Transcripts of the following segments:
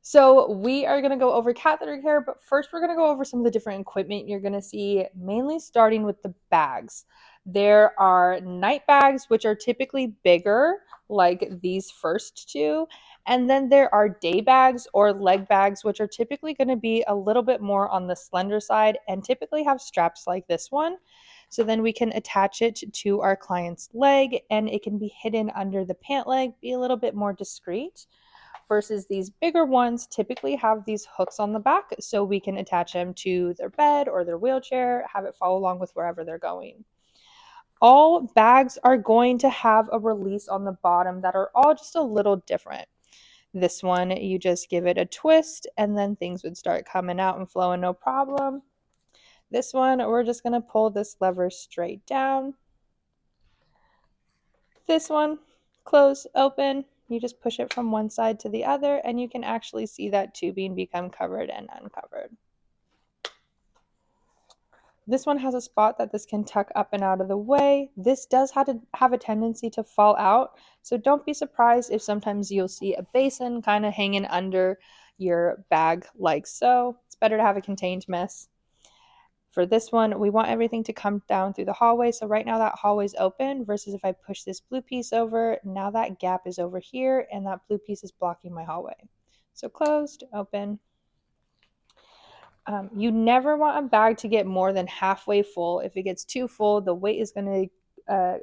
So we are going to go over catheter care, but first we're going to go over some of the different equipment you're going to see, mainly starting with the bags. There are night bags, which are typically bigger, like these first two. And then there are day bags or leg bags, which are typically going to be a little bit more on the slender side and typically have straps like this one. So then we can attach it to our client's leg and it can be hidden under the pant leg, be a little bit more discreet versus these bigger ones typically have these hooks on the back so we can attach them to their bed or their wheelchair, have it follow along with wherever they're going. All bags are going to have a release on the bottom that are all just a little different. This one, you just give it a twist and then things would start coming out and flowing no problem. This one, we're just going to pull this lever straight down. This one, close, open. You just push it from one side to the other and you can actually see that tubing become covered and uncovered. This one has a spot that this can tuck up and out of the way. This does have a tendency to fall out, so don't be surprised if sometimes you'll see a basin kind of hanging under your bag like so. It's better to have a contained mess. For this one, we want everything to come down through the hallway. So right now that hallway's open versus if I push this blue piece over, now that gap is over here and that blue piece is blocking my hallway. So closed, open. You never want a bag to get more than halfway full. If it gets too full, the weight is going to,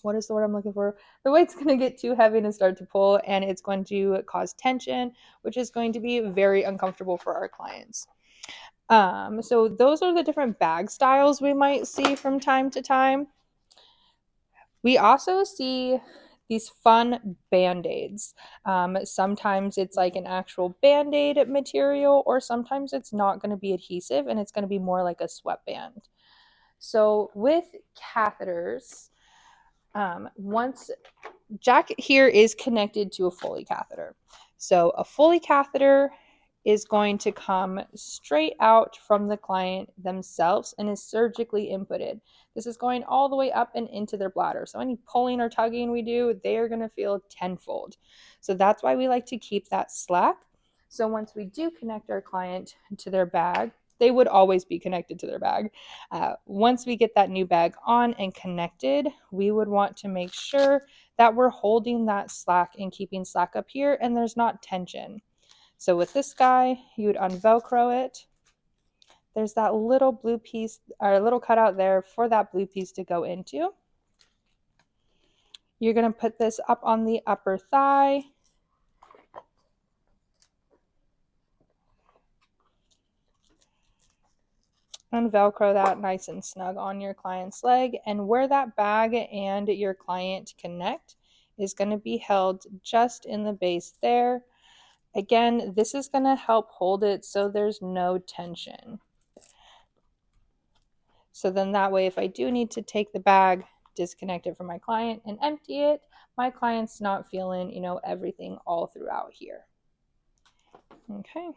what is the word I'm looking for? The weight's going to get too heavy and start to pull, and it's going to cause tension, which is going to be very uncomfortable for our clients. So those are the different bag styles we might see from time to time. We also see these fun band-aids. Sometimes it's like an actual band-aid material, or sometimes it's not going to be adhesive and it's going to be more like a sweatband. So with catheters, once Jack here is connected to a Foley catheter. So a Foley catheter is going to come straight out from the client themselves and is surgically inputted. This is going all the way up and into their bladder. So any pulling or tugging we do, they are going to feel tenfold. So that's why we like to keep that slack. So once we do connect our client to their bag, they would always be connected to their bag. Once we get that new bag on and connected, we would want to make sure that we're holding that slack and keeping slack up here and there's not tension. So with this guy, you would unvelcro it. There's that little blue piece or little cutout there for that blue piece to go into. You're going to put this up on the upper thigh. And Velcro that nice and snug on your client's leg. And where that bag and your client connect is going to be held just in the base there. Again, this is going to help hold it so there's no tension. So then that way, if I do need to take the bag, disconnect it from my client and empty it, my client's not feeling, everything all throughout here. Okay.